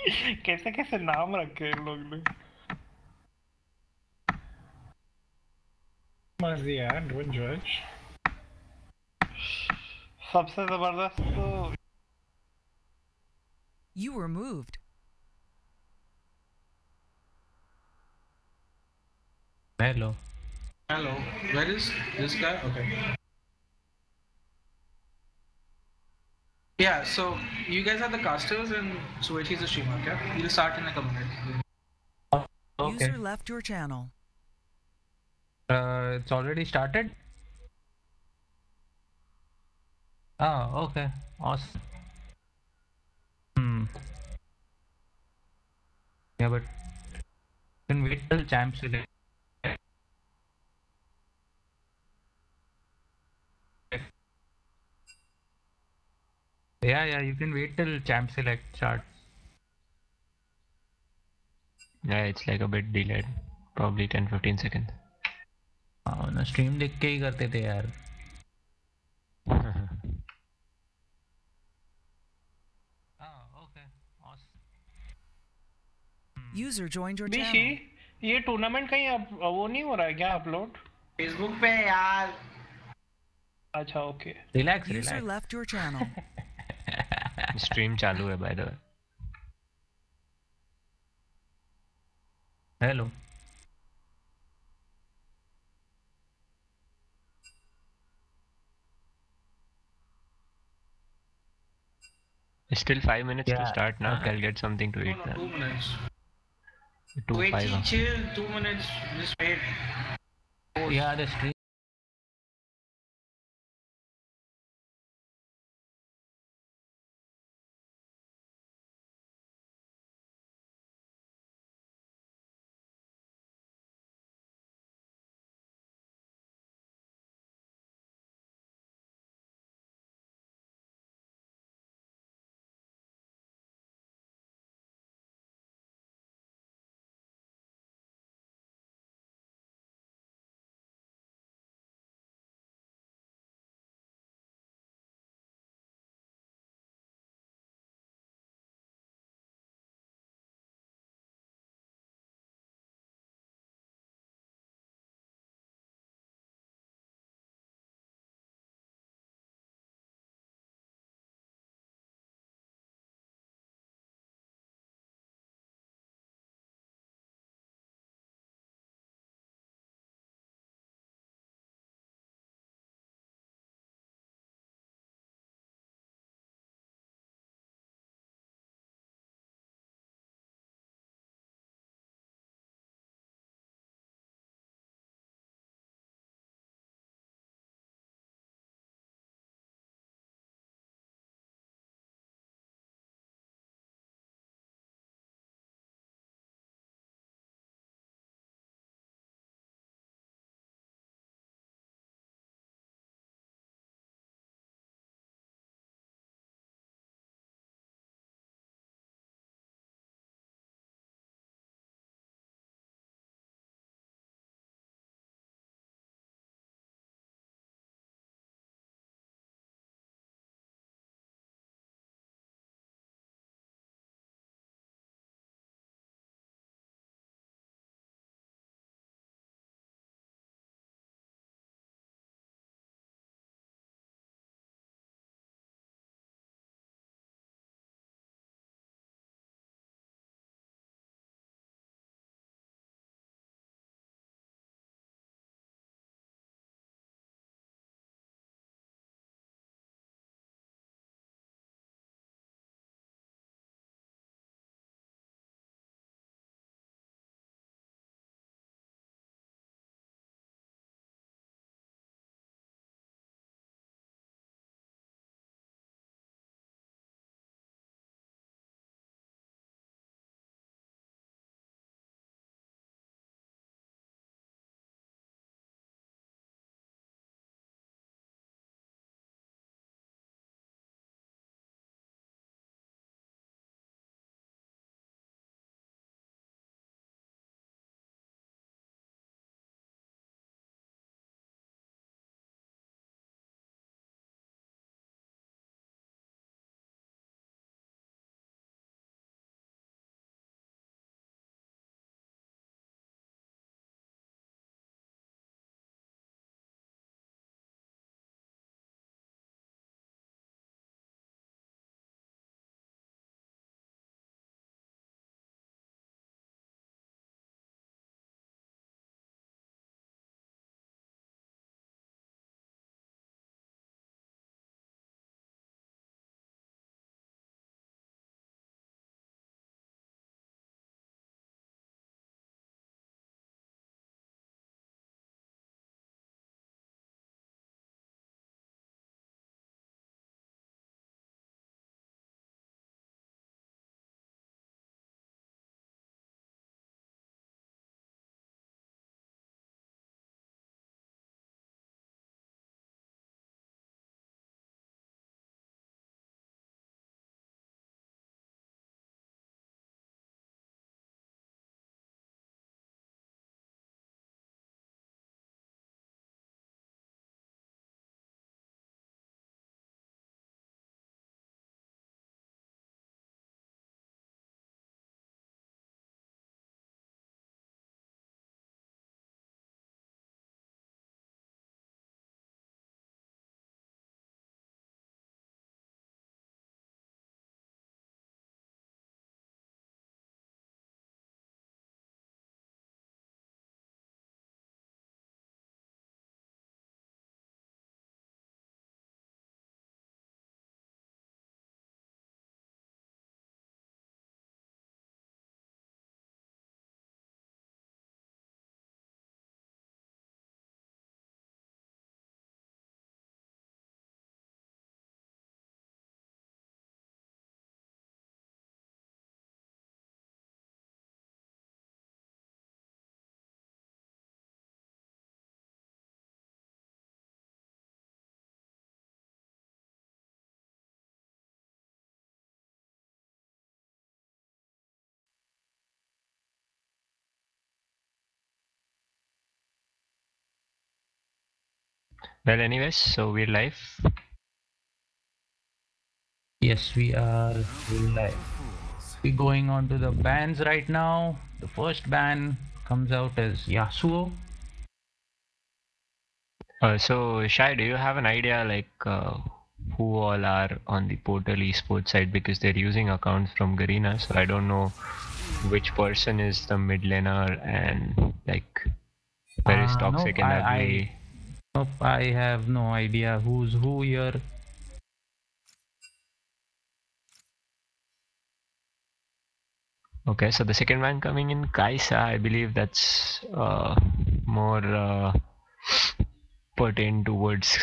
कैसे कैसे नाम रखे इन लोग ने। मर्जी यार, डोंट जज। सबसे जबरदस्त तो You were moved. Hello. Hello. Where is this guy? Okay. Yeah, so you guys are the casters and Suechi's the streamer, okay? We'll start in like a minute. Okay. User left your channel. It's already started? Oh, okay. Awesome. Hmm. Yeah, but you can wait till champ select. Yeah, you can wait till champ select starts. Yeah, it's like a bit delayed. Probably 10-15 seconds. हाँ ना stream देख के ही करते थे यार. Okay. Awesome. User joined your बीशी channel. ये tournament कहीं वो नहीं हो रहा है क्या अपलोड? Facebook पे यार. अच्छा okay. Relax, User relax. left your channel. Stream चालू है by the way. Hello. Still 5 minutes to Yeah, start now. okay. I'll get something to No, eat no, then. 2 minutes. 2-5. Suechi, chill. 2 minutes. Just wait. Yeah, the stream Well, anyways, so we're live. Yes, we are live. We're going on to the bans right now. The first ban comes out as Yasuo. So Shai, do you have an idea like who all are on the Portal Esports side, because they're using accounts from Garena, so I don't know which person is the mid laner and like where is Toxic Nope, and Ugly. Nope, I have no idea who's who here. Okay, so the second one coming in, Kaisa, I believe that's more pertain towards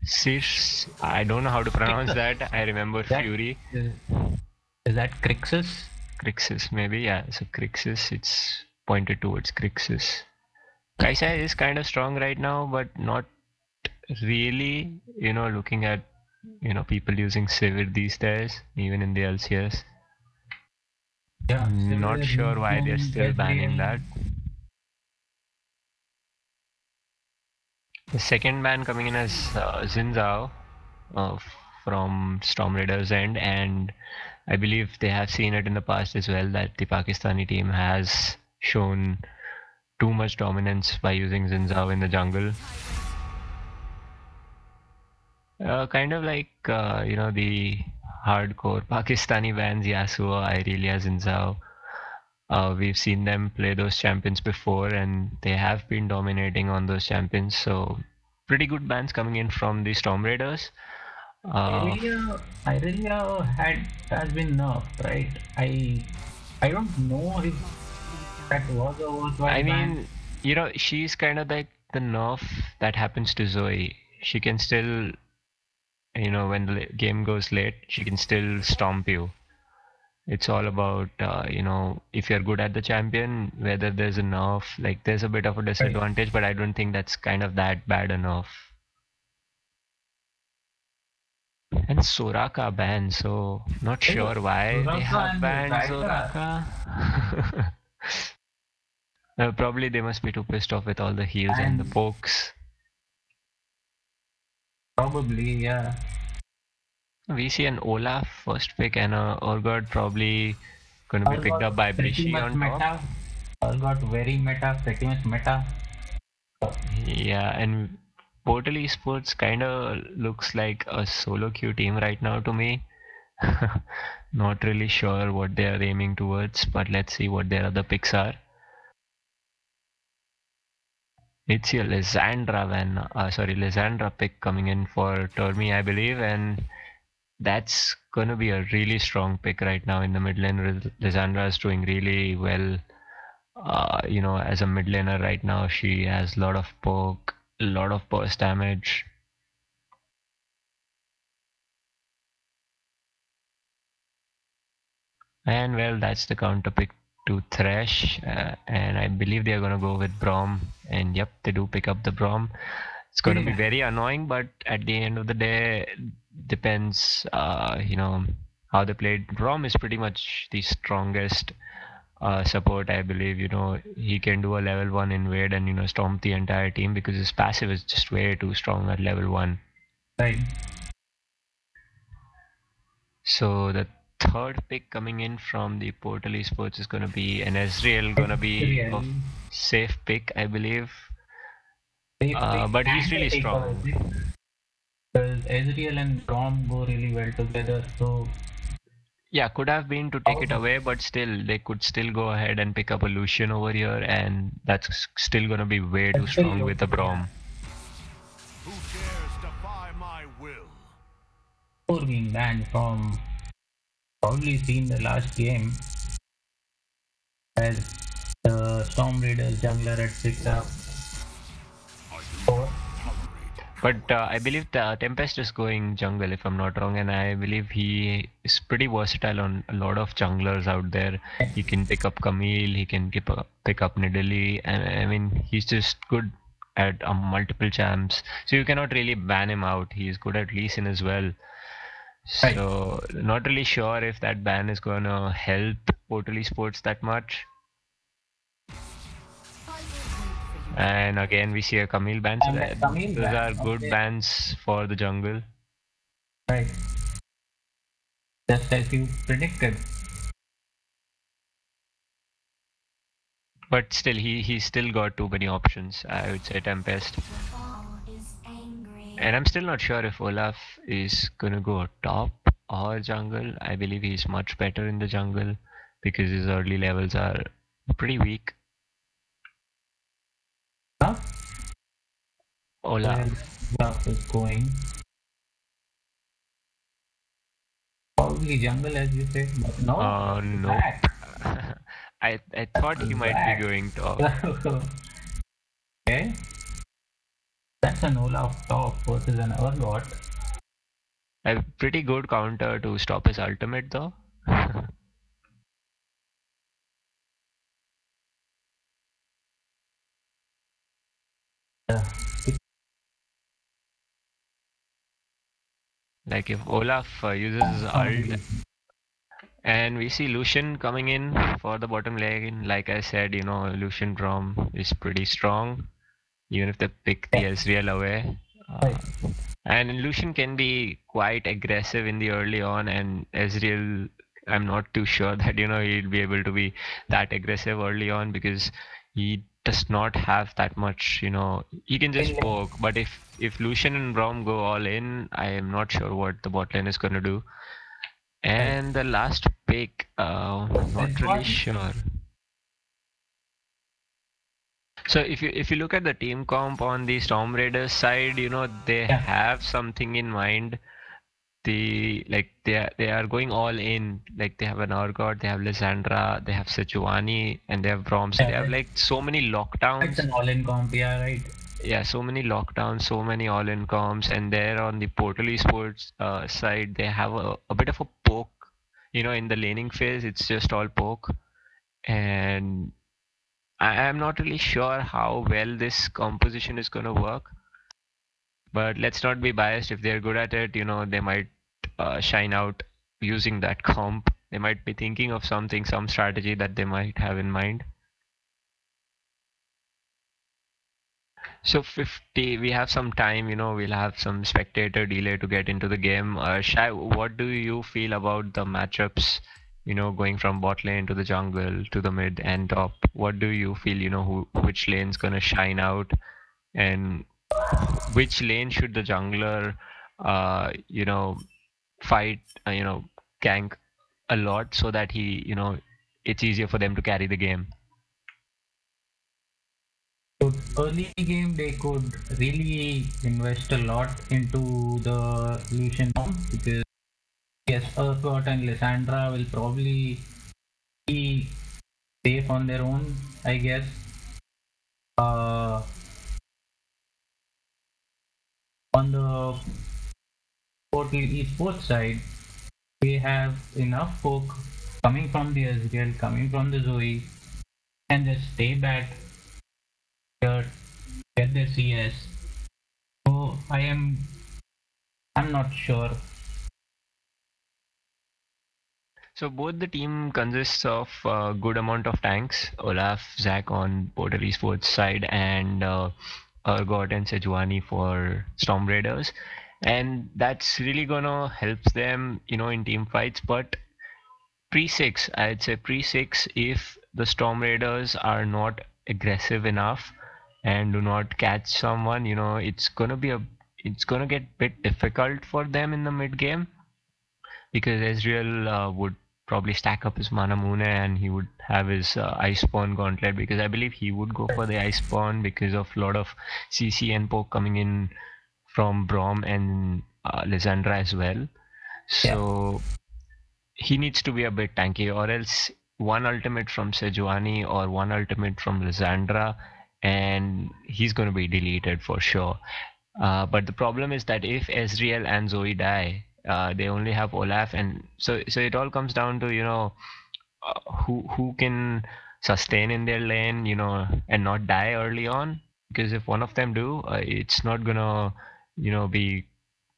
Sis. I don't know how to pronounce that. I remember Fury. Is that Crixus? Crixus, maybe, yeah. So Crixus, it's pointed towards Crixus. Kaisa is kind of strong right now, but not really, looking at, people using Sivir these days, even in the LCS. Yeah, Not sure why they're still banning that. The second ban coming in as Xin Zhao from Storm Raiders end, and I believe they have seen it in the past as well that the Pakistani team has shown too much dominance by using Xin Zhao in the jungle. Kind of like, the hardcore Pakistani bans Yasuo, Irelia, Xin Zhao. We've seen them play those champions before and they have been dominating on those champions, so pretty good bans coming in from the Storm Raiders. Irelia has been nerfed, right? I don't know if that was a worthwhile I ban. mean, she's kind of like the nerf that happens to Zoe. She can still, when the game goes late, she can still stomp you. It's all about, if you're good at the champion, whether there's a nerf, like there's a bit of a disadvantage, but I don't think that's kind of that bad enough. And Soraka banned, so not sure why they have banned Soraka. Probably they must be too pissed off with all the heals and the pokes. Probably, yeah. We see an Olaf first pick and a Urgot probably going to be picked up by Brishi on top. Urgot very meta, pretty much meta. Yeah, and Portal Esports kind of looks like a solo queue team right now to me. Not really sure what they are aiming towards, but let's see what their other picks are. It's a Lysandra pick coming in for Termi, I believe, and that's gonna be a really strong pick right now in the mid lane. Lysandra is doing really well. As a mid laner right now, she has a lot of poke, a lot of burst damage. And well, that's the counter pick to Thresh, and I believe they are gonna go with Braum. And yep, they do pick up the Braum. It's gonna be very annoying, but at the end of the day, depends. How they played. Braum is pretty much the strongest support, I believe. He can do a level 1 invade and stomp the entire team because his passive is just way too strong at level 1. Right. So the third pick coming in from the Portal Esports is gonna be an Ezreal, gonna be a safe pick, I believe. But he's really strong. Because Ezreal and Braum go really well together, so yeah, could have been to take it away, but still, they could still go ahead and pick up a Lucian over here, and that's still gonna be way too strong with the Braum. Who dares defy my will? Before being banned from probably seen the last game as the Storm Raiders jungler had picked up. But I believe the Tempest is going jungle if I'm not wrong, and I believe he is pretty versatile on a lot of junglers out there. He can pick up Camille, he can pick up Nidalee, and I mean he's just good at multiple champs. So you cannot really ban him out. He's good at Lee Sin as well. So not really sure if that ban is gonna help Portal Esports that much. And again, we see a Camille ban. So And Camille those ban, are good okay. bans for the jungle. Right. Just as you predicted. But still, he still got too many options. I would say Tempest. And I'm still not sure if Olaf is gonna go top or jungle. I believe he's much better in the jungle because his early levels are pretty weak. Huh? Olaf. Where Olaf is going. Probably jungle, as you say, but no. No. Back. I thought he might Back. be going top. Okay. That's an Olaf top versus an Urgot. A pretty good counter to stop his ultimate though. Like if Olaf uses his ult, and we see Lucian coming in for the bottom lane. Like I said, Lucian Braum is pretty strong, even if they pick the Ezreal away. And Lucian can be quite aggressive in the early on, and Ezreal, I'm not too sure that he'll be able to be that aggressive early on because he does not have that much. He can just poke. But if Lucian and Braum go all in, I am not sure what the bot lane is gonna do. And the last pick, not really sure. So if you look at the team comp on the Storm Raiders side, they have something in mind. They are going all in. Like they have an Urgot, they have Lissandra, they have Sejuani, and they have Braum. So they have like so many lockdowns. It's an all-in comp, yeah, right. Yeah, so many lockdowns, so many all-in comps, and there on the Portal Esports side, they have a bit of a poke. In the laning phase, it's just all poke, and I am not really sure how well this composition is going to work. But let's not be biased. If they're good at it, they might shine out using that comp. They might be thinking of some strategy that they might have in mind. So 50, we have some time, we'll have some spectator delay to get into the game. Shai, what do you feel about the matchups, going from bot lane to the jungle to the mid and top? What do you feel, which lane's gonna shine out, and which lane should the jungler, fight, gank a lot so that it's easier for them to carry the game? So early game they could really invest a lot into the Lucian comp because yes, Urgot and Lissandra will probably be safe on their own, I guess. On the Portal Esports side, we have enough folk coming from the Ezreal, coming from the Zoe, and just stay back here, get their CS. So I'm not sure. So both the team consists of a good amount of tanks. Olaf, Zac on Portal Esports side, and Urgot and Sejuani for Storm Raiders. And that's really gonna help them, in team fights. But pre-6, I'd say pre-6, if the Storm Raiders are not aggressive enough and do not catch someone, it's gonna get a bit difficult for them in the mid game because Ezreal would probably stack up his Manamune and he would have his Ice Spawn Gauntlet, because I believe he would go for the Ice Spawn because of a lot of CC and poke coming in from Braum and Lissandra as well. So he needs to be a bit tanky, or else one ultimate from Sejuani or one ultimate from Lissandra and he's going to be deleted for sure. But the problem is that if Ezreal and Zoe die, they only have Olaf, and so it all comes down to who can sustain in their lane, and not die early on. Because if one of them do, it's not gonna be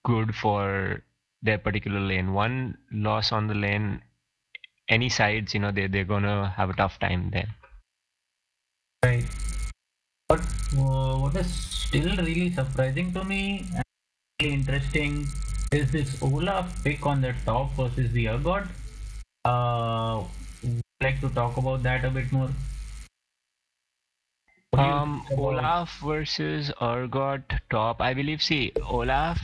good for their particular lane. One loss on the lane, any sides, they're gonna have a tough time there. Right. But what is still really surprising to me and really interesting is this Olaf pick on the top versus the Urgot. Would you like to talk about that a bit more? What do you think about- Olaf versus Urgot top. I believe, see, Olaf,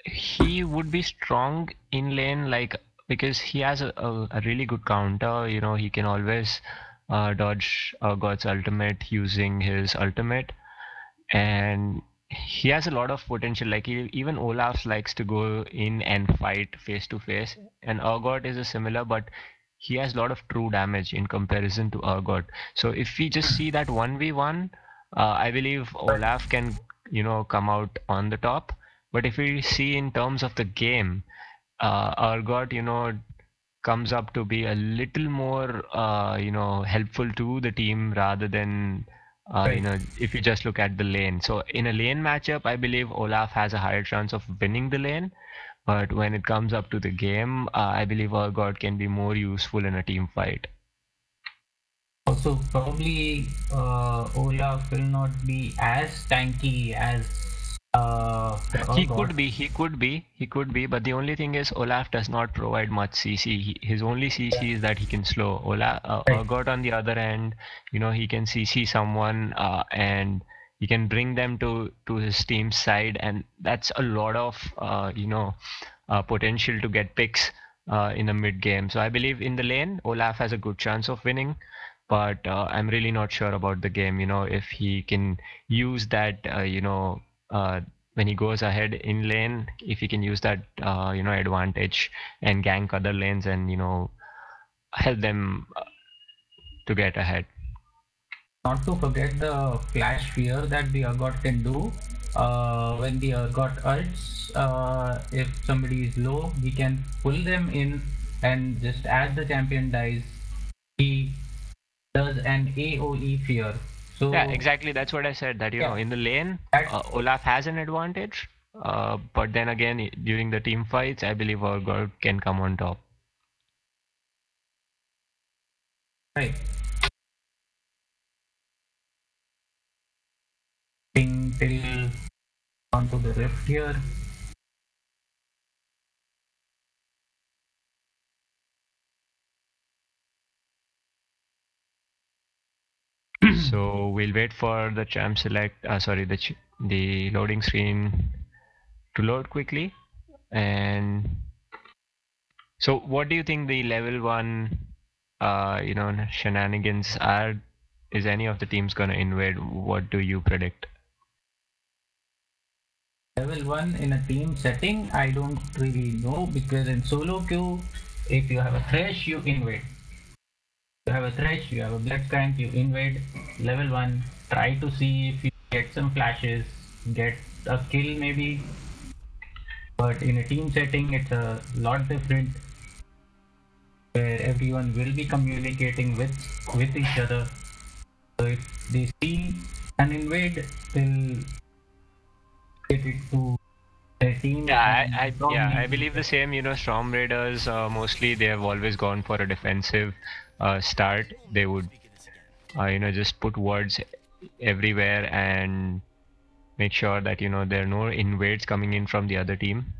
he would be strong in lane, like, because he has a really good counter. You know, he can always dodge Urgot's ultimate using his ultimate, and he has a lot of potential. Like, even Olaf likes to go in and fight face to face, and Urgot is a similar, but he has a lot of true damage in comparison to Urgot. So if we just see that 1v1, I believe Olaf can, you know, come out on the top. But if we see in terms of the game, Urgot, you know, comes up to be a little more, you know, helpful to the team rather than, you know, if you just look at the lane. So in a lane matchup, I believe Olaf has a higher chance of winning the lane. But when it comes up to the game, I believe Urgot can be more useful in a team fight. Also, probably Olaf will not be as tanky as He Urgot. could be, but the only thing is Olaf does not provide much CC. His only CC is that he can slow. Urgot on the other end, you know, he can CC someone and he can bring them to his team's side, and that's a lot of you know, potential to get picks in the mid game. So I believe in the lane, Olaf has a good chance of winning, but I'm really not sure about the game. You know, if he can use that, you know, when he goes ahead in lane, if he can use that, you know, advantage and gank other lanes and, you know, help them to get ahead. Not to forget the flash fear that the Urgot can do. When the Urgot ults, if somebody is low, he can pull them in, and just as the champion dies, he does an AoE fear. So Yeah, exactly. That's what I said. That, you know, in the lane, Olaf has an advantage. But then again, during the team fights, I believe Urgot can come on top. right. Till onto the rift here. So we'll wait for the champ select, sorry, the loading screen to load quickly. And so what do you think the level 1, you know, shenanigans are? Is any of the teams gonna invade? What do you predict? Level 1 in a team setting, I don't really know, because in solo queue, if you have a Thresh, you invade. You have a Thresh, you have a Blitzcrank, you invade. Level 1, try to see if you get some flashes, get a kill maybe. But in a team setting, it's a lot different, where everyone will be communicating with each other. So if they see an invade, they'll get it to their team. Yeah, and I probably- believe the same. You know, Storm Raiders, mostly they have always gone for a defensive start. They would, you know, just put wards everywhere and make sure that, you know, there are no invades coming in from the other team.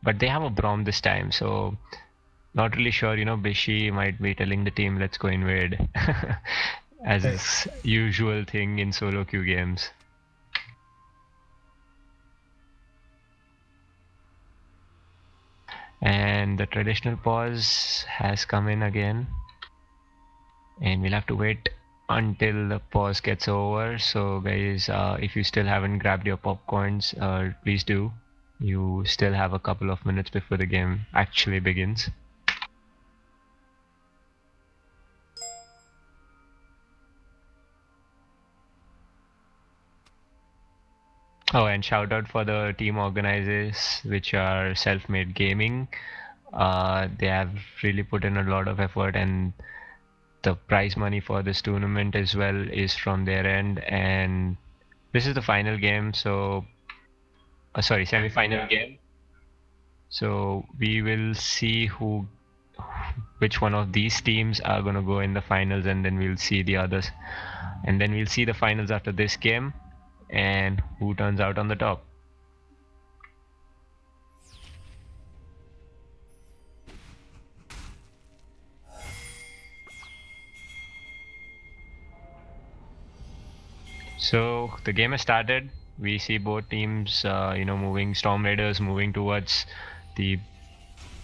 But they have a Braum this time, so not really sure. You know, Bishi might be telling the team, "Let's go invade," as is usual thing in solo queue games. And the traditional pause has come in again, and we'll have to wait until the pause gets over. So guys, if you still haven't grabbed your popcorns, please do. You still have a couple of minutes before the game actually begins. Oh, and shout out for the team organizers, which are Self-Made Gaming. They have really put in a lot of effort, and the prize money for this tournament as well is from their end. And this is the final game, so sorry, semi-final game. So we will see which one of these teams are gonna go in the finals, and then we'll see the others, and then we'll see the finals after this game. and who turns out on the top. So the game has started. We see both teams, moving. Storm Raiders moving towards the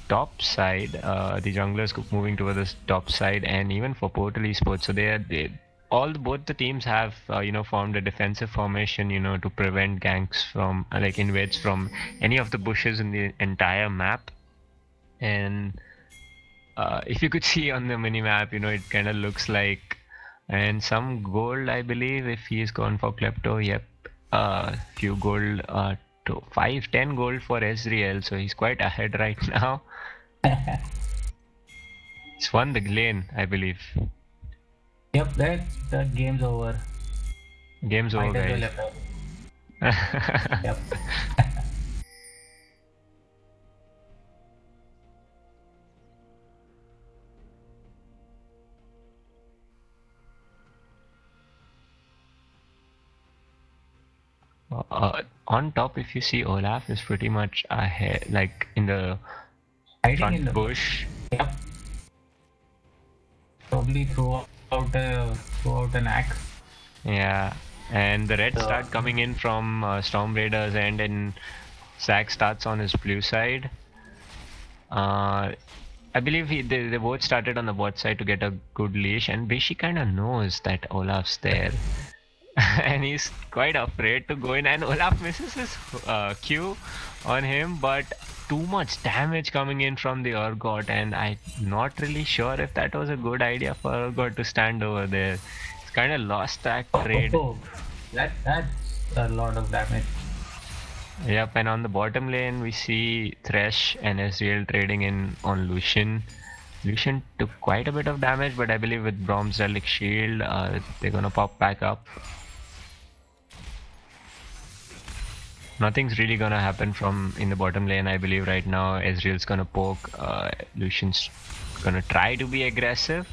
top side. The junglers moving towards the top side, and even for Portal Esports. So both the teams have formed a defensive formation, to prevent ganks from invades from any of the bushes in the entire map. And if you could see on the mini map, it kind of looks like, and some gold, I believe, if he's gone for Klepto. Yep, few gold, to 5-10 gold for Ezreal, so he's quite ahead right now. He's won the lane, I believe. Yep, that game's over. Game's over, guys. Yep. On top, if you see, Olaf is pretty much ahead, like in the Hiding front in the bush. Yep. Probably throw out an axe. Yeah, and the Reds start coming in from Storm Raiders, and then Zac starts on his blue side. I believe they both started on the bot side to get a good leash, and Bishi kind of knows that Olaf's there. And he's quite afraid to go in, and Olaf misses his Q on him, but too much damage coming in from the Urgot, and I'm not really sure if that was a good idea for Urgot to stand over there. He's kind of lost that trade. That's a lot of damage. Yep, and on the bottom lane we see Thresh and Ezreal trading in on Lucian. Lucian took quite a bit of damage, but I believe with Brom's Relic Shield, they're gonna pop back up. Nothing's really gonna happen from in the bottom lane, I believe right now. Ezreal's gonna poke, Lucian's gonna try to be aggressive,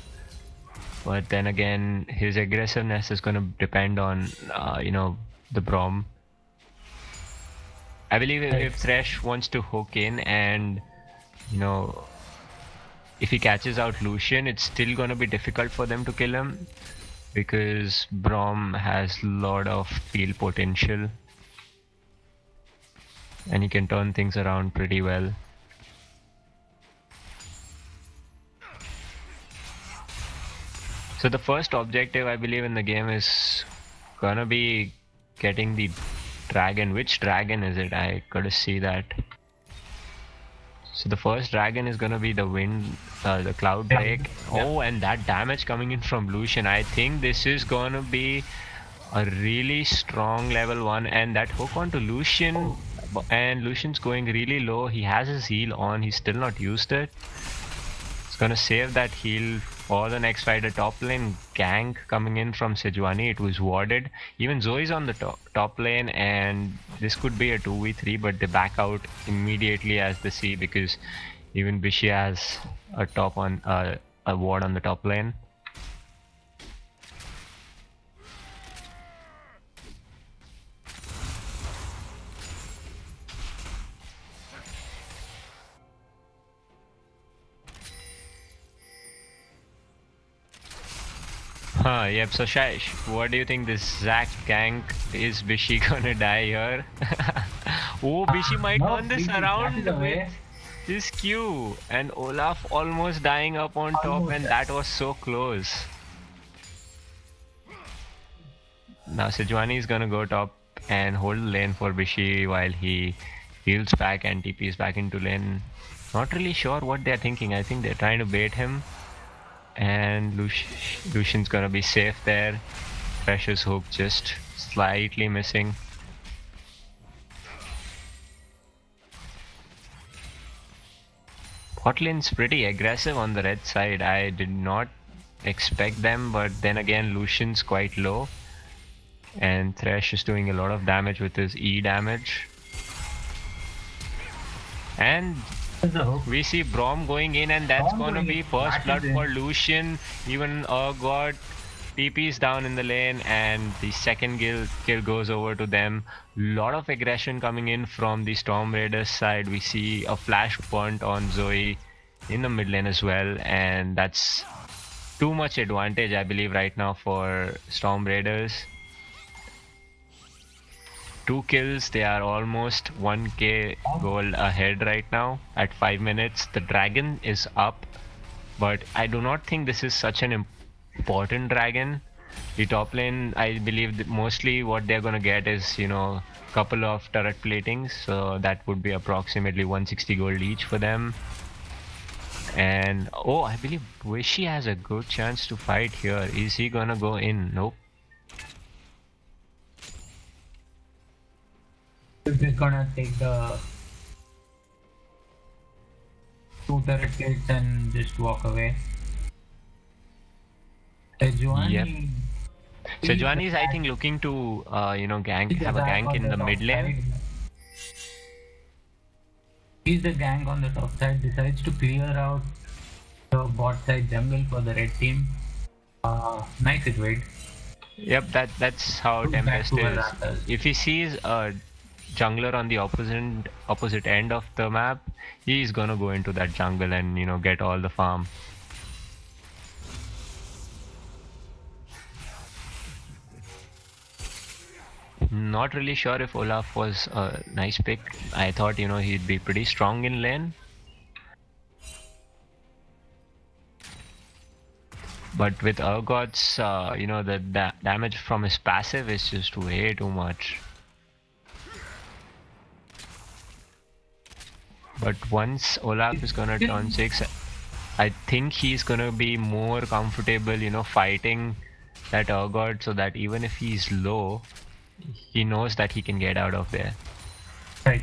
but then again his aggressiveness is gonna depend on the Braum. I believe if Thresh wants to hook in and if he catches out Lucian, it's still gonna be difficult for them to kill him because Braum has a lot of field potential. And he can turn things around pretty well. So the first objective, I believe, in the game is gonna be getting the dragon. Which dragon is it? I gotta see that. So the first dragon is gonna be the the Cloud Drake. Yeah. Oh, and that damage coming in from Lucian. I think this is gonna be a really strong level 1, and that hook onto Lucian. And Lucian's going really low. He has his heal on. He's still not used it. He's gonna save that heal for the next fight. A top lane gank coming in from Sejuani. It was warded. Even Zoe's on the top lane, and this could be a 2v3, but they back out immediately as they see, because even Bishi has a ward on the top lane. Yep, so Shaish, what do you think this Zac gank? Is Bishi gonna die here? Oh, Bishi might No, turn this Bishi around catches away. with his Q, and Olaf almost dying up on top, Almost and died. that was so close. Now Sejuani is gonna go top and hold the lane for Bishi while he heals back and TPs back into lane. Not really sure what they're thinking. I think they're trying to bait him. And Lucian's gonna be safe there. Precious hook just slightly missing. Bot lane's pretty aggressive on the red side. I did not expect them, but then again Lucian's quite low. And Thresh is doing a lot of damage with his E damage. And The hook. we see Braum going in, and that's Braum gonna going be in, first blood matches for in. Lucian. Even Urgot TPs down in the lane, and the second kill goes over to them. Lot of aggression coming in from the Storm Raiders side. We see a flash punt on Zoe in the mid lane as well, and that's too much advantage, I believe, right now for Storm Raiders. 2 kills, they are almost 1k gold ahead right now at 5 minutes. The dragon is up, but I do not think this is such an important dragon. The top lane, I believe that mostly what they're gonna get is, you know, couple of turret platings, so that would be approximately 160 gold each for them. And oh, I believe Wishy has a good chance to fight here. Is he gonna go in? Nope. He's just gonna take the 2 turret kills and just walk away. Sejuani. Yep. Sejuani is, I think, looking to you know, have a gank in the mid lane. He's the gank on the top side, decides to clear out the bot side jungle for the red team. Nice it, Wade. Yep, that's how Goes back Tempest to is. Raptors. If he sees a jungler on the opposite end of the map, he's gonna go into that jungle and, you know, get all the farm. Not really sure if Olaf was a nice pick. I thought, you know, he'd be pretty strong in lane. But with Urgot's, you know, the damage from his passive is just way too much. But once Olaf is gonna turn 6, I think he's gonna be more comfortable, you know, fighting that Urgot, so that even if he's low, he knows that he can get out of there. Right.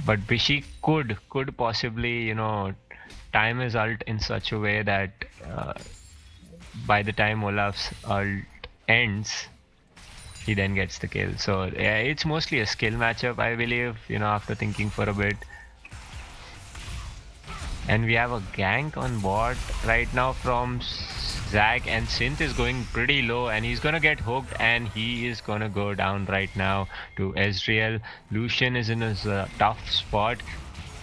But Bishi could possibly, you know, time his ult in such a way that by the time Olaf's ult ends, he then gets the kill. So yeah, it's mostly a skill matchup, I believe, you know, after thinking for a bit. And we have a gank on bot right now from Zac, and Synth is going pretty low and he's gonna get hooked, and he is gonna go down right now to Ezreal. Lucian is in a tough spot.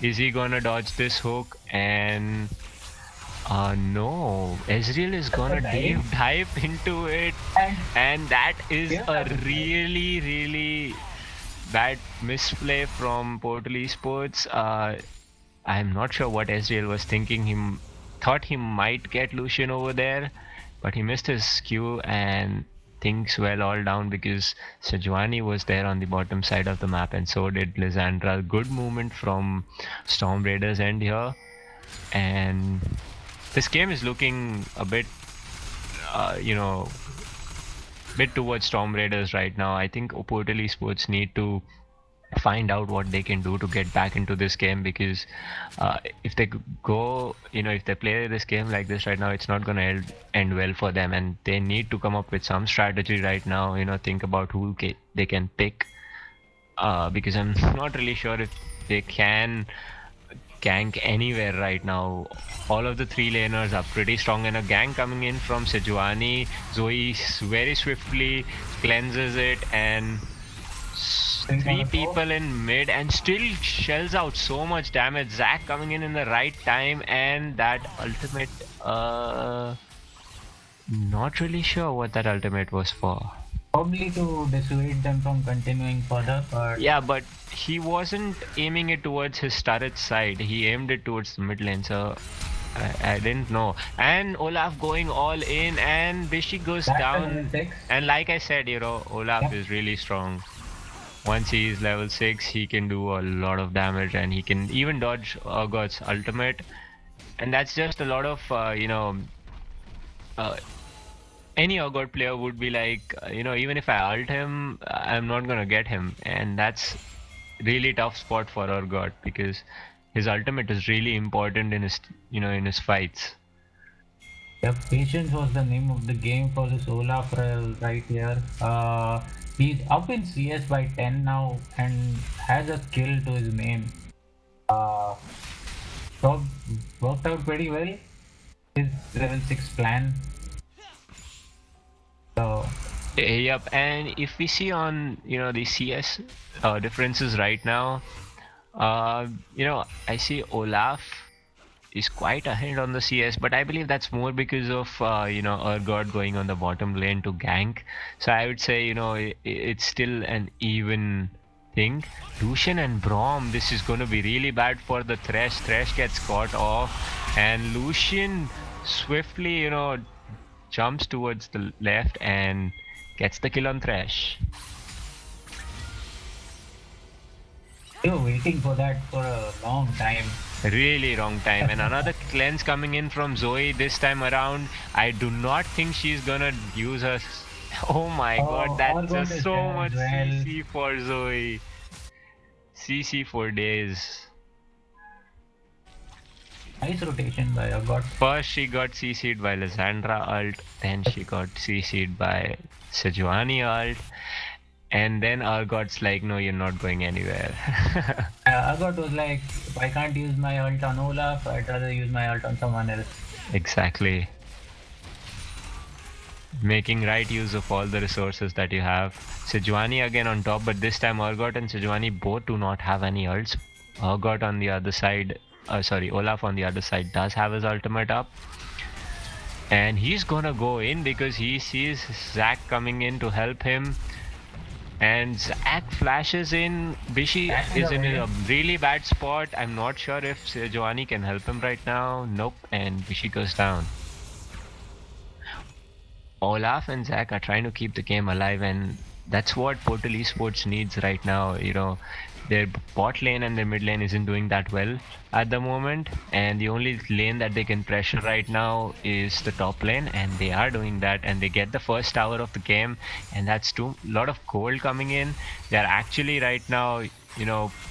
Is he gonna dodge this hook? And no, Ezreal is gonna deep dive into it, and that is a really bad misplay from Portal Esports. I'm not sure what Ezreal was thinking. He thought he might get Lucian over there, but he missed his Q, and things were all down because Sejuani was there on the bottom side of the map, and so did Lissandra. Good movement from Storm Raiders end here, and this game is looking a bit, you know, bit towards Storm Raiders right now. I think Portal Esports need to find out what they can do to get back into this game, because if they go, you know, if they play this game like this right now, it's not gonna end well for them, and they need to come up with some strategy right now, you know, think about who they can pick, because I'm not really sure if they can gank anywhere right now. All of the 3 laners are pretty strong, and a gank coming in from Sejuani. Zoe very swiftly cleanses it, and 3 people in mid, and still shells out so much damage. Zac coming in the right time, and that ultimate, not really sure what that ultimate was for. Probably to dissuade them from continuing further, but Yeah, but he wasn't aiming it towards his turret side. He aimed it towards the mid lane, so I didn't know. And Olaf going all in, and Bishi goes that's down. level 6. And like I said, you know, Olaf is really strong. Once he is level 6, he can do a lot of damage, and he can even dodge Urgot's ultimate. And that's just a lot of, you know, any Urgot player would be like, you know, even if I ult him, I'm not gonna get him. And that's really tough spot for Urgot, because his ultimate is really important in his, you know, in his fights. Yep, patience was the name of the game for this Olaf right here. He's up in CS by 10 now and has a kill to his name. Worked out pretty well. his level 6 plan. So Yep, and if we see on the CS differences right now, I see Olaf is quite ahead on the CS, but I believe that's more because of Urgot going on the bottom lane to gank. So I would say it's still an even thing. Lucian and Braum, this is going to be really bad for the Thresh. Thresh gets caught off, and Lucian swiftly jumps towards the left and gets the kill on Thresh. they were waiting for that for a long time. Really wrong time. And another cleanse coming in from Zoe this time around. I do not think she's gonna use her. Oh my god, that's Urgot just is so there much as well. CC for Zoe. CC for days. Nice rotation by Urgot. First she got CC'd by Lissandra ult, then she got CC'd by Sejuani ult, and then Urgot's like, no, you're not going anywhere. Urgot was like, if I can't use my ult on Olaf, I'd rather use my ult on someone else. Exactly. Making right use of all the resources that you have. Sejuani again on top, but this time Urgot and Sejuani both do not have any ults. Urgot on the other side, Olaf on the other side does have his ultimate up. And he's gonna go in because he sees Zac coming in to help him. And Zac flashes in. Bishi is in a really bad spot. I'm not sure if Sejuani can help him right now. Nope, and Bishi goes down. Olaf and Zac are trying to keep the game alive, and that's what Portal Esports needs right now. Their bot lane and their mid lane isn't doing that well at the moment, and the only lane that they can pressure right now is the top lane, and they are doing that, and they get the first tower of the game, and that's a lot of gold coming in. They're actually right now,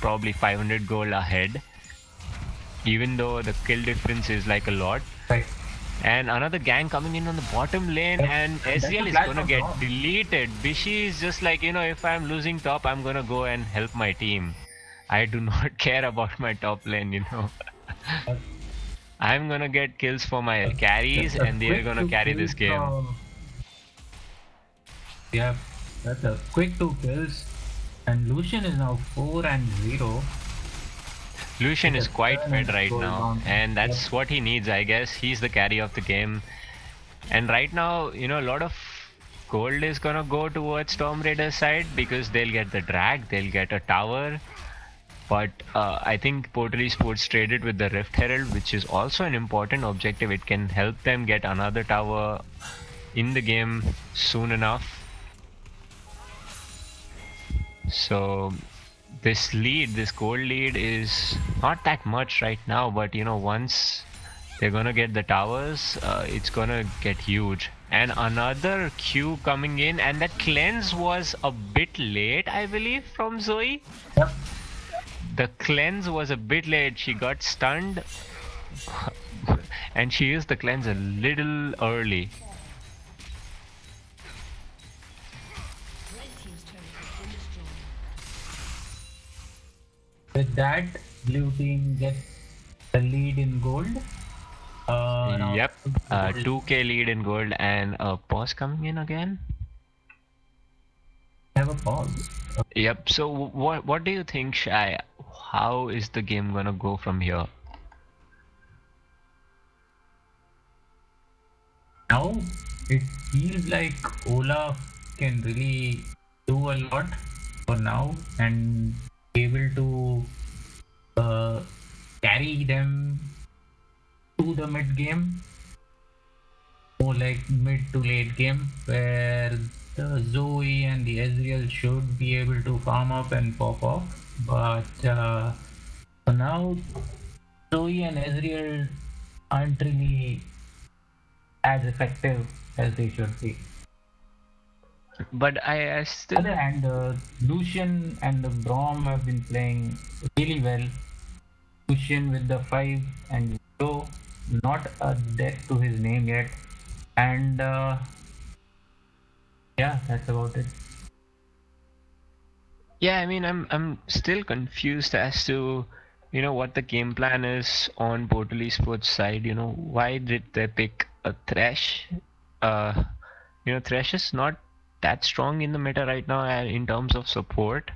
probably 500 gold ahead, even though the kill difference is like a lot. Right. And another gang coming in on the bottom lane, and Ezreal is gonna get deleted. Bishi is just like, if I'm losing top, I'm gonna go and help my team. I do not care about my top lane, I'm gonna get kills for my carries, and they're gonna carry this game. Yeah, that's a quick 2 kills. And Lucian is now 4-0. Lucian is quite fed right Gold now, bound. and that's what he needs, I guess. He's the carry of the game. And right now, a lot of gold is gonna go towards Storm Raider's side because they'll get the drag, they'll get a tower. But I think Portal Esports traded with the Rift Herald, which is also an important objective. It can help them get another tower in the game soon enough. So this gold lead is not that much right now, but once they're gonna get the towers, it's gonna get huge. And another Q coming in, and that cleanse was a bit late, I believe, from Zoe. Yep. The cleanse was a bit late. She got stunned and she used the cleanse a little early. With that, blue team gets the lead in gold. Now Yep, 2k lead in gold, and a pause coming in again. have a pause. Yep, so what do you think, Shai? How is the game gonna go from here? Now it feels like Olaf can really do a lot for now and be able to carry them to the mid game, more like mid to late game, where the Zoe and the Ezreal should be able to farm up and pop off. But for now, Zoe and Ezreal aren't really as effective as they should be. But I still... On the other hand, Lucian and the Braum have been playing really well. Lucian with the 5 and Joe, not a death to his name yet. And yeah, that's about it. Yeah, I mean, I'm still confused as to what the game plan is on Portal Esports side. Why did they pick a Thresh? Thresh is not that strong in the meta right now in terms of support.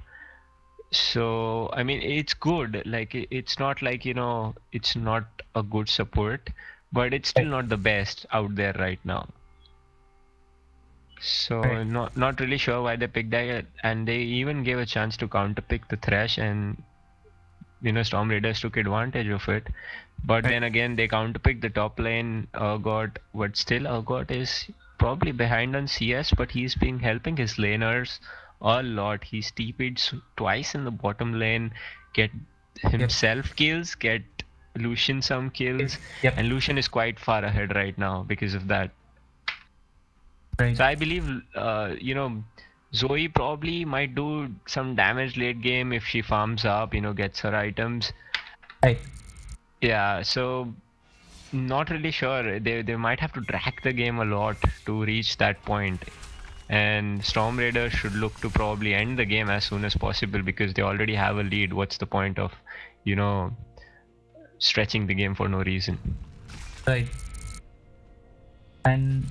So I mean, it's good. Like it's not like it's not a good support, but it's still not the best out there right now. So not really sure why they picked that, and they even gave a chance to counter pick the Thresh, and Storm Raiders took advantage of it. But then again, they counter picked the top lane Urgot, but still Urgot is probably behind on CS, but he's been helping his laners a lot. He's TP'd twice in the bottom lane, get himself kills, get Lucian some kills, and Lucian is quite far ahead right now because of that. So I believe, Zoe probably might do some damage late game if she farms up, gets her items. Yeah, so not really sure. They might have to drag the game a lot to reach that point. And Storm Raiders should look to probably end the game as soon as possible because they already have a lead. What's the point of, stretching the game for no reason? Right. And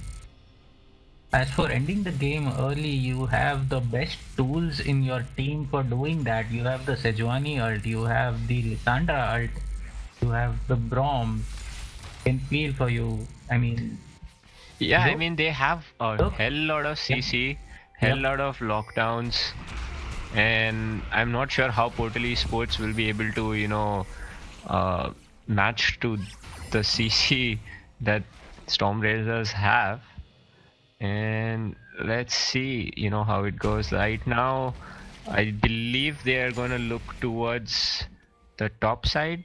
as for ending the game early, you have the best tools in your team for doing that. You have the Sejuani ult, you have the Lissandra ult, you have the Braum. Can feel for you. I mean, yeah, I mean they have a hell lot of CC, hell lot of lockdowns, and I'm not sure how Portal Esports will be able to match to the CC that Storm Raiders have. And let's see how it goes. Right now I believe they are gonna look towards the top side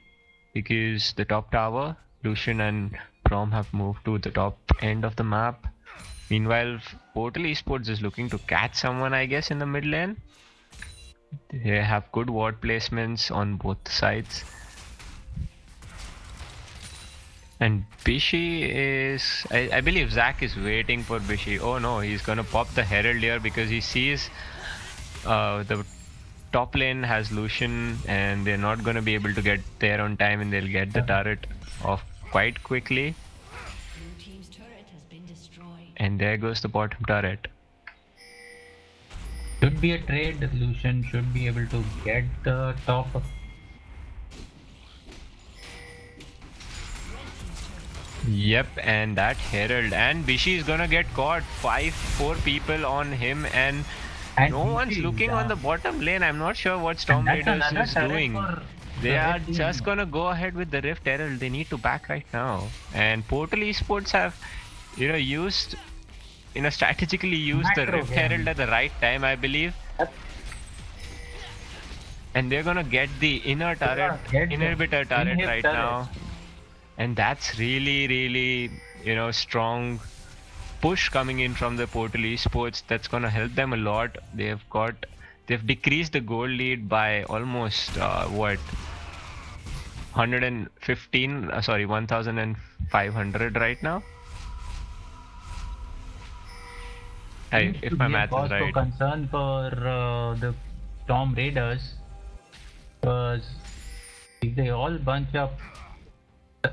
because the top tower, Lucian and Braum, have moved to the top end of the map. Meanwhile, Portal Esports is looking to catch someone, I guess, in the mid lane. They have good ward placements on both sides. And Bishi is... I believe Zac is waiting for Bishi. Oh no, he's gonna pop the Herald here because he sees the top lane has Lucian and they're not gonna be able to get there on time, and they'll get the turret off quite quickly. And there goes the bottom turret. Should be a trade. Lucian should be able to get the top. Yep, and that Herald, and Bishi is gonna get caught. 4 people on him, and no one's looking on the bottom lane. I'm not sure what Storm Raiders is doing. They are just gonna go ahead with the Rift Herald. They need to back right now. And Portal Esports have, used, strategically used the Rift Herald at the right time, I believe. And they're gonna get the inner turret, inhibitor turret right now. And that's really, strong push coming in from the Portal Esports. That's gonna help them a lot. They've decreased the goal lead by almost 1,500 right now. If my math is right. Concern for the Storm Raiders, because if they all bunch up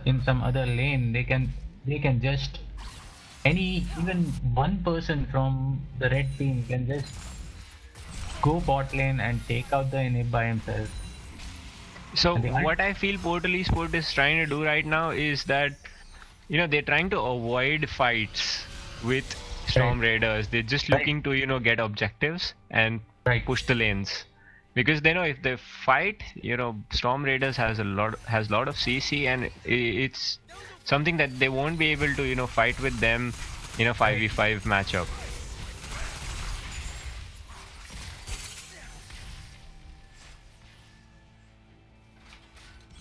in some other lane, they can just even one person from the red team can just go bot lane and take out the inhib by himself. So what I feel Portal Esports is trying to do right now is that they're trying to avoid fights with Storm Raiders. They're just looking to get objectives and push the lanes. Because they know if they fight, Storm Raiders has a lot of CC, and it's something that they won't be able to fight with them in a 5v5 matchup.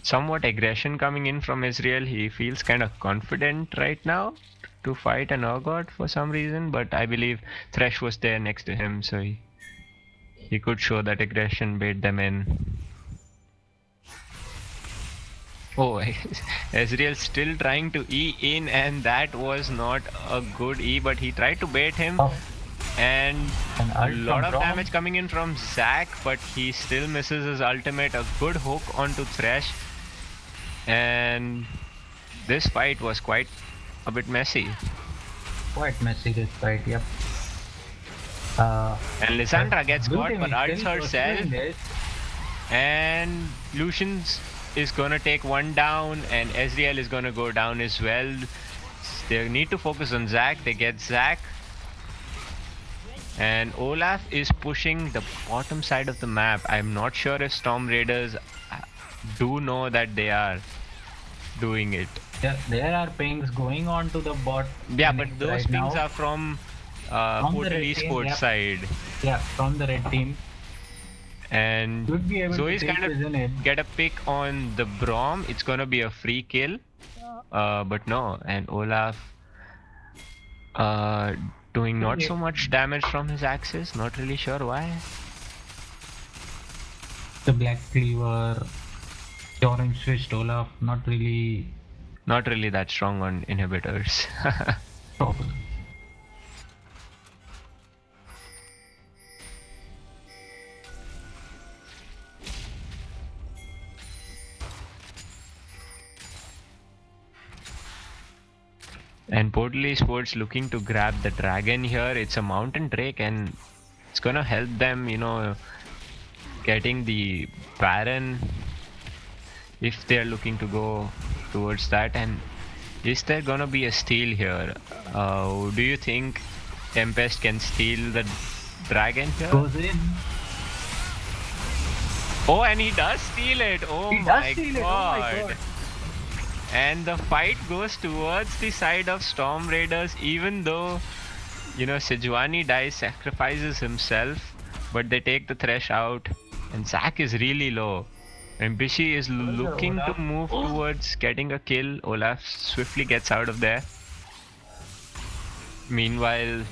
Somewhat aggression coming in from Israel. He feels kind of confident right now to fight an Urgot for some reason, but I believe Thresh was there next to him, so he could show that aggression, bait them in. Oh, Ezreal still trying to E in, and that was not a good E, but he tried to bait him. And An a ult lot from of Braum. damage coming in from Zac, but he still misses his ultimate. A good hook onto Thresh. And this fight was quite a bit messy. Quite messy this fight, yep. And Lissandra gets Blue caught team but is ults still herself. pursuing this. And Lucian's is gonna take one down, and Ezreal is gonna go down as well. They need to focus on Zac. They get Zac. And Olaf is pushing the bottom side of the map. I'm not sure if Storm Raiders do know that they are doing it. There are pings going on to the bot. Yeah, but connect those right pings now. are from the Portal red team, Esports yep. side. Yeah, from the red team. And Should be able Zoe's to take kind Vision in. of get a pick on the Braum. It's gonna be a free kill. But no, and Olaf doing not so much damage from his axes. Not really sure why. The Black Cleaver, the Orange Fist Olaf, not really that strong on inhibitors. problem. And Portal Esports looking to grab the dragon here. It's a mountain drake and it's gonna help them, you know, getting the Baron if they're looking to go towards that. And is there gonna be a steal here? Do you think Tempest can steal the dragon here? Goes in. Oh, and he does steal it. Oh He does my steal it, oh god. my god. And the fight goes towards the side of Storm Raiders, even though, you know, Sejuani dies, sacrifices himself, but they take the Thresh out, and Zac is really low. And Bishi is looking to move towards getting a kill. Olaf swiftly gets out of there. Meanwhile,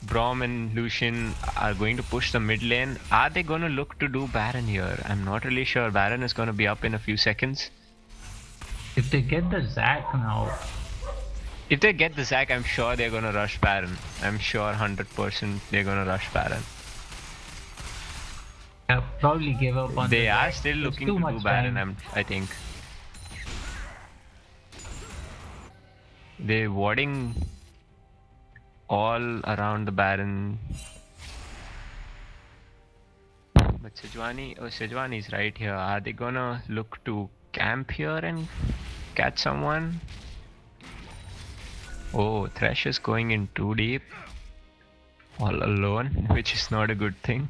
Braum and Lucian are going to push the mid lane. Are they going to look to do Baron here? I'm not really sure. Baron is going to be up in a few seconds. If they get the Zac now, If they get the Zac, I'm sure they're gonna rush Baron. I'm sure 100% they're gonna rush Baron. I'll probably give up on They the are Zac. still It's looking too to do much Baron, time. I think. They're warding all around the Baron. But Sejuani is right here. Are they gonna look to camp here and catch someone? Oh, Thresh is going in too deep. All alone, which is not a good thing.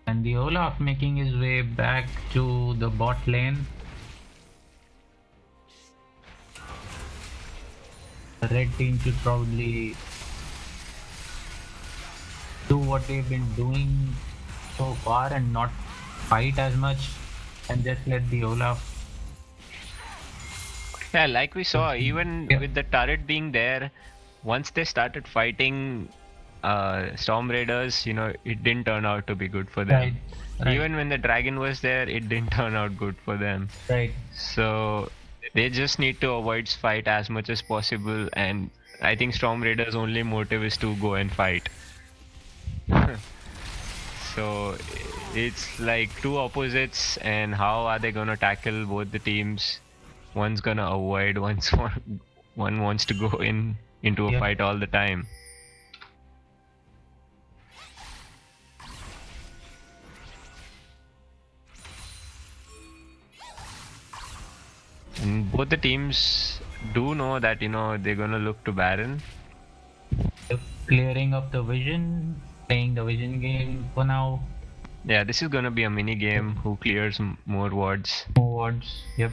And the Olaf making his way back to the bot lane. The red team should probably do what they've been doing so far and not fight as much and just let the Olaf. Yeah, like we saw, even Yeah. with the turret being there, once they started fighting Storm Raiders, you know, it didn't turn out to be good for them. Right. Even when the dragon was there, it didn't turn out good for them. Right. So they just need to avoid fight as much as possible, and I think Storm Raiders' only motive is to go and fight. So it's like two opposites, and how are they gonna tackle both the teams? One's gonna avoid, one wants to go into a Yeah. fight all the time. And both the teams do know that, you know, they're gonna look to Baron. Clearing up the vision, playing the vision game for now. Yeah, this is gonna be a mini game. Who clears more wards? Forwards. Yep.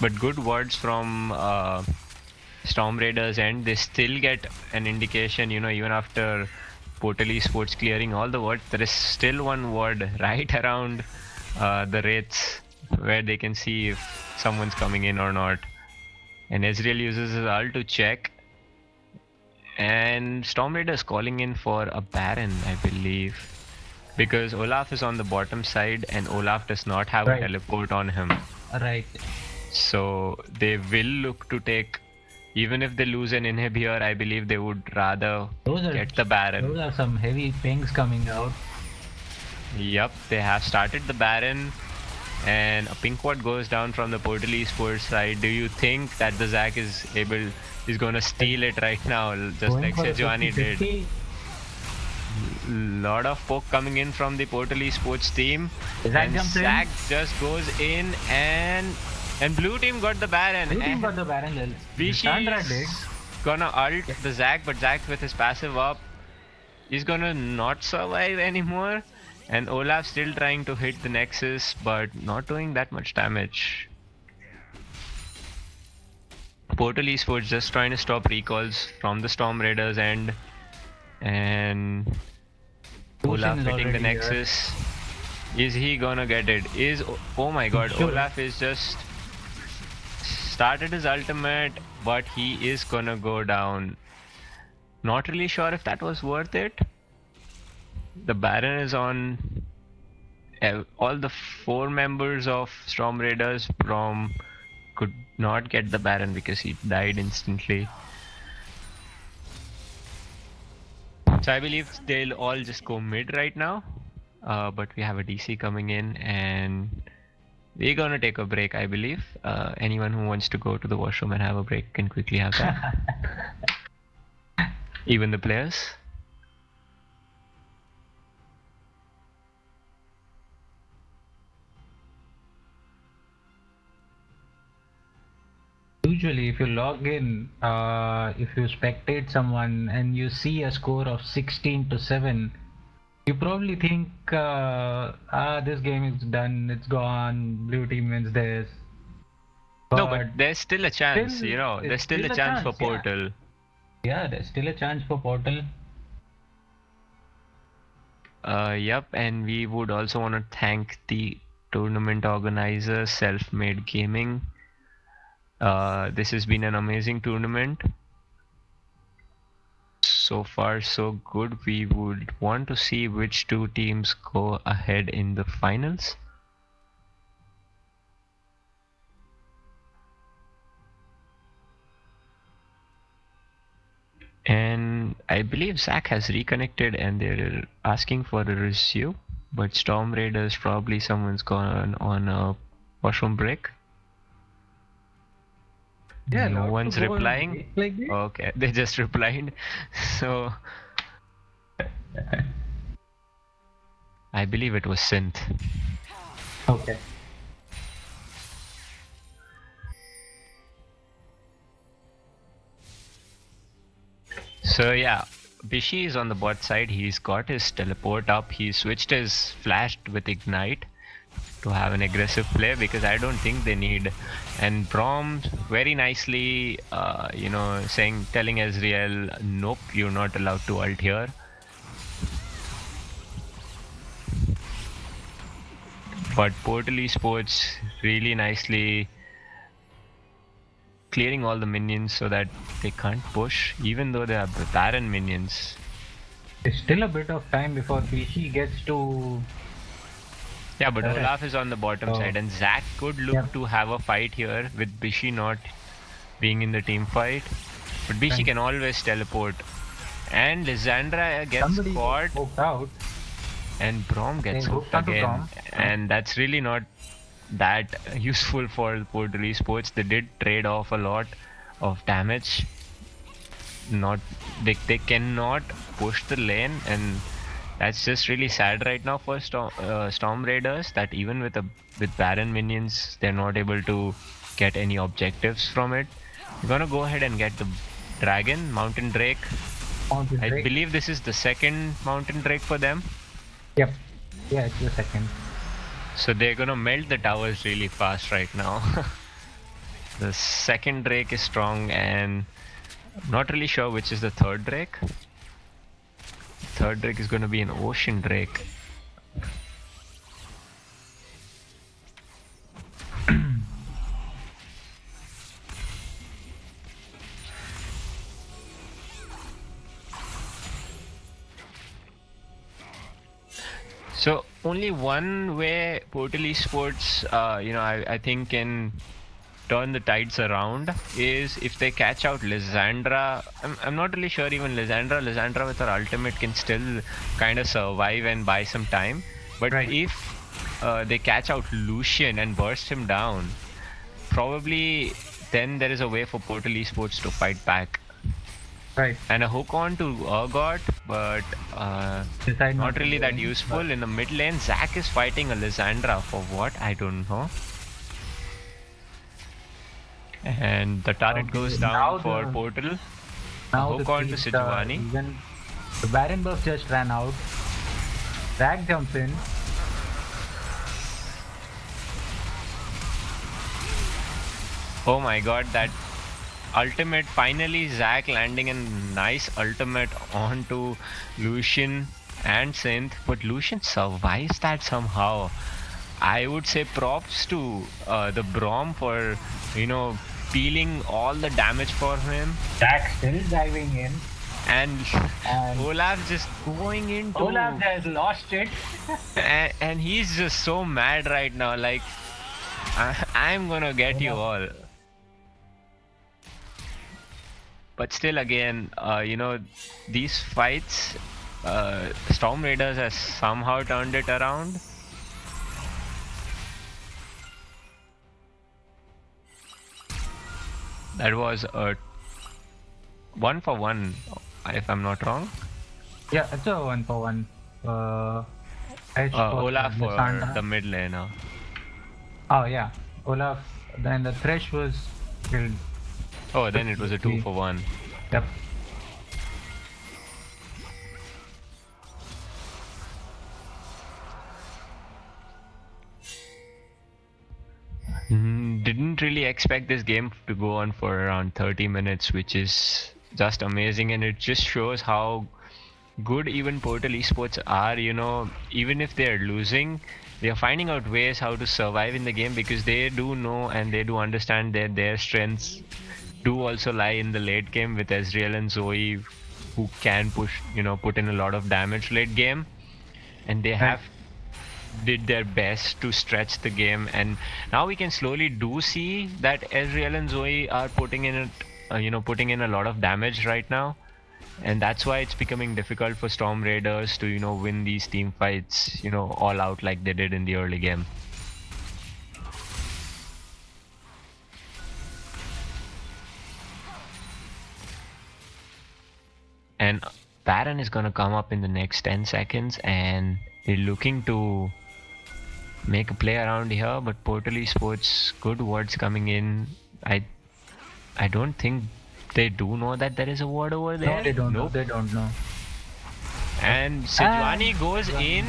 But good words from Storm Raiders, and they still get an indication, you know, even after Portal Esports clearing all the words, there is still one ward right around the wraiths where they can see if someone's coming in or not. And Ezreal uses his ult to check. And Storm Raiders calling in for a Baron, I believe. Because Olaf is on the bottom side and Olaf does not have Right. a teleport on him. Right. So they will look to take, even if they lose an inhib here, I believe they would rather get the Baron. Those are some heavy pings coming out. Yup, they have started the Baron, and a pink ward goes down from the Portal Esports side. Do you think that the Zac is gonna steal it right now, just Going like for a Sejuani did? 50-50. Lot of poke coming in from the Portal Esports team, Zac and jumps in. Zac just goes in, and blue team got the Baron. Blue team and got the Baron. Vishy did. gonna ult the Zac, but Zac with his passive up is gonna not survive anymore. And Olaf still trying to hit the Nexus, but not doing that much damage. Portal Esports just trying to stop recalls from the Storm Raiders and Olaf is hitting the already Nexus. Is he gonna get it? Oh my god, Sure. Olaf is just started his ultimate, but he is gonna go down. Not really sure if that was worth it. The Baron is on all the 4 members of Storm Raiders. Brom could not get the Baron because he died instantly. So I believe they'll all just go mid right now. But we have a DC coming in and we're gonna take a break, I believe. Anyone who wants to go to the washroom and have a break can quickly have that. Even the players. Usually if you log in, if you spectate someone and you see a score of 16-7, you probably think, this game is done, it's gone, blue team wins this. No, but there's still a chance, still- you know, it's there's still a still a chance for chance, yeah. Portal. Yeah, there's still a chance for Portal. Yep, and we would also want to thank the tournament organizer, Self-Made Gaming. This has been an amazing tournament. So far so good. We would want to see which 2 teams go ahead in the finals. And I believe Zac has reconnected and they're asking for a resume, but Storm Raiders, probably someone's gone on a washroom break. Yeah, No allowed to one's go and replying. break like this. Okay, they just replied. So I believe it was Synth. Okay. So yeah, Bishi is on the bot side. He's got his teleport up. He switched his flash with Ignite to have an aggressive play because I don't think they need. And Brom very nicely, telling Ezreal, nope, you're not allowed to ult here. But Portal Esports really nicely clearing all the minions so that they can't push, even though they have the Baron minions. There's still a bit of time before BC gets to... Yeah, but Correct. Olaf is on the bottom Oh. side, and Zac could look Yep. to have a fight here with Bishi not being in the team fight. But Bishi Right. can always teleport. And Lissandra gets Somebody caught, poked out. and Brom gets They hooked hooked onto again. Brom. And that's really not that useful for Portal Esports. They did trade off a lot of damage. They cannot push the lane, and that's just really sad right now for Storm Raiders, that even with Baron minions, they're not able to get any objectives from it. We're gonna go ahead and get the Dragon, Mountain Drake. Mountain I Drake. believe this is the second Mountain Drake for them. Yep. Yeah, it's the second. So they're gonna melt the towers really fast right now. The second Drake is strong, and I'm not really sure which is the third Drake. Third Drake is gonna be an Ocean Drake. So only one way Portal Esports, I think can turn the tides around is if they catch out Lissandra. I'm not really sure even Lissandra with her ultimate can still kind of survive and buy some time. But if they catch out Lucian and burst him down, probably then there is a way for Portal Esports to fight back. Right. And a hook on to Urgot, but not really that useful. In the mid lane, Zac is fighting a Lissandra for what? I don't know. And the turret goes down for Portal. Now hook on to Sejuani. Even the Baron buff just ran out. Zac jumps in. Oh my god, that ultimate, finally Zac landing a nice ultimate onto Lucian and Synth, but Lucian survives that somehow. I would say props to the Braum for, you know, peeling all the damage for him. Zac still diving in. And Olaf just going into... Olaf has lost it. and he's just so mad right now, like, I'm gonna get you all. But still again, you know, these fights, Storm Raiders has somehow turned it around. That was a 1-for-1, if I'm not wrong. Yeah, it's a 1-for-1. Olaf for the mid laner. Oh yeah, Olaf. Then the Thresh was killed. Oh, then it was a 2-for-1. Yep. Didn't really expect this game to go on for around 30 minutes, which is just amazing, and it just shows how good even Portal Esports are. You know, even if they're losing, they are finding out ways how to survive in the game, because they do know and they do understand that their strengths do also lie in the late game with Ezreal and Zoe, who can push, you know, put in a lot of damage late game, and they have did their best to stretch the game. And now we can slowly do see that Ezreal and Zoe are putting in it, you know, putting in a lot of damage right now, and that's why it's becoming difficult for Storm Raiders to, you know, win these team fights, you know, all out like they did in the early game. And Baron is gonna come up in the next 10 seconds, and they're looking to make a play around here, but Portal Esports, good words coming in. I don't think they do know that there is a ward over there. No, they don't know. They don't know. And Sejuani goes in,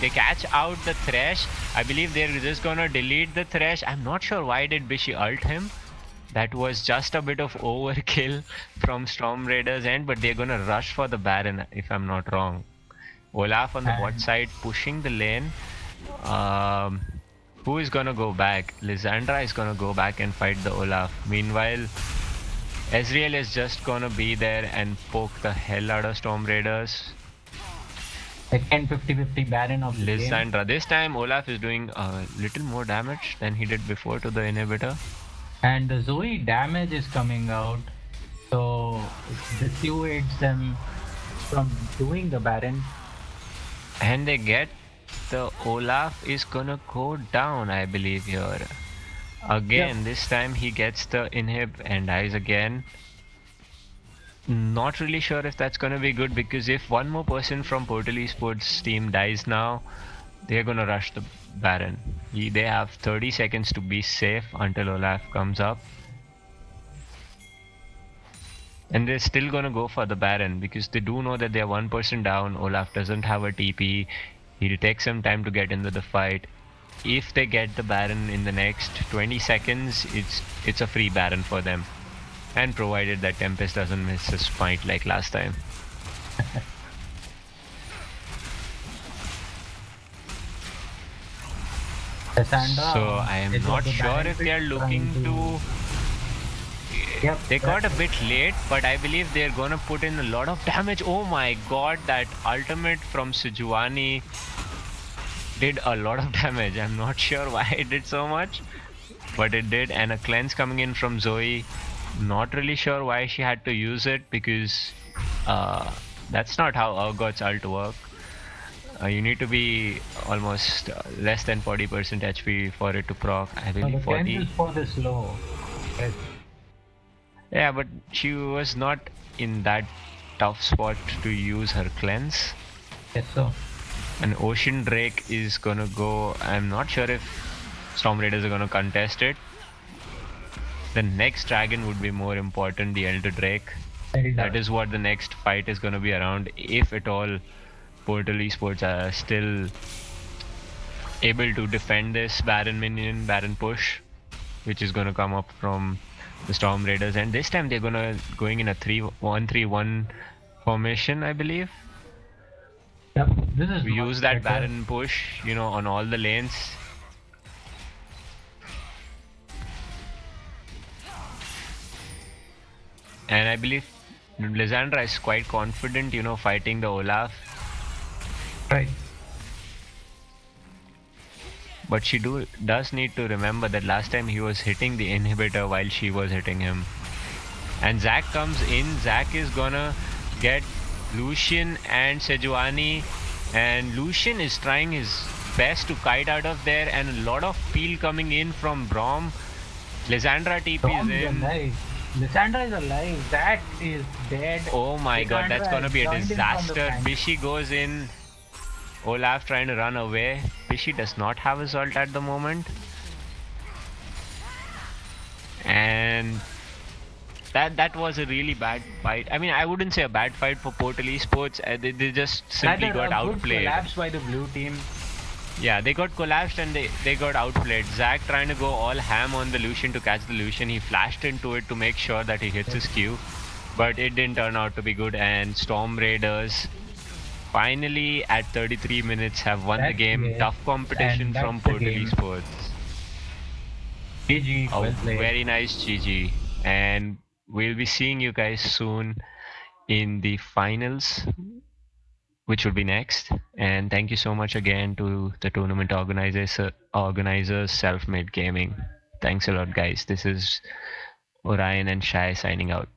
they catch out the Thresh. I believe they're just gonna delete the Thresh. I'm not sure why did Bishi ult him. That was just a bit of overkill from Storm Raiders end, but they're gonna rush for the Baron if I'm not wrong. Olaf on the bot side pushing the lane. Who is gonna go back? Lissandra is gonna go back and fight the Olaf. Meanwhile, Ezreal is just gonna be there and poke the hell out of Storm Raiders. Second 50-50 Baron of the Lissandra. game. This time Olaf is doing a little more damage than he did before to the inhibitor. And the Zoe damage is coming out, so this dissuades them from doing the Baron. And they get the Olaf is gonna go down, I believe, here. Again, this time he gets the inhib and dies again. Not really sure if that's gonna be good, because if one more person from Portal Esports team dies now, they're gonna rush the Baron. They have 30 seconds to be safe until Olaf comes up. And they're still gonna go for the Baron because they do know that they're one person down. Olaf doesn't have a TP. He'll take some time to get into the fight. If they get the Baron in the next 20 seconds, it's a free Baron for them. And provided that Tempest doesn't miss his smite like last time. So I am not sure if they are looking to... They got a bit late, but I believe they're gonna put in a lot of damage. Oh my god, that ultimate from Sejuani did a lot of damage. I'm not sure why it did so much. but it did. And a cleanse coming in from Zoe. Not really sure why she had to use it, because that's not how Urgot's ult work. You need to be almost less than 40% HP for it to proc. I No, believe the 40. cleanse is for the slow. Yes. Yeah, but she was not in that tough spot to use her cleanse. Yes, so. And Ocean Drake is gonna go. I'm not sure if Storm Raiders are gonna contest it. The next dragon would be more important, the Elder Drake. That is what the next fight is gonna be around, if at all Portal Esports are still able to defend this Baron minion, Baron push, which is gonna come up from the Storm Raiders. And this time they're going in a 3-1-3-1 formation, I believe. Yep. This is We much use that better. Baron push, you know, on all the lanes. And I believe Lissandra is quite confident, you know, fighting the Olaf. Right. But she does need to remember that last time he was hitting the inhibitor while she was hitting him. And Zac comes in. Zac is gonna get Lucian and Sejuani. And Lucian is trying his best to kite out of there. And a lot of peel coming in from Braum. Lissandra TP Braum is is in. alive. Lissandra is alive. Zac is dead. Oh my god, that's Lissandra gonna be a joined in from the disaster. flank. Bishi goes in. Olaf trying to run away. Bishi does not have his ult at the moment. And that was a really bad fight. I mean, I wouldn't say a bad fight for Portal Esports. They just simply Rather got a good outplayed. collapse by the blue team. Yeah, they got collapsed and they got outplayed. Zac trying to go all ham on the Lucian to catch the Lucian. He flashed into it to make sure that he hits his Q. But it didn't turn out to be good. And Storm Raiders finally at 33 minutes have won the That's game. it. Tough competition And from that's the Portal game. Esports. GG. Oh, Well played. very nice GG. And we'll be seeing you guys soon in the finals, which will be next. And thank you so much again to the tournament organizers, Self-Made Gaming. Thanks a lot, guys. This is Orion and Shai signing out.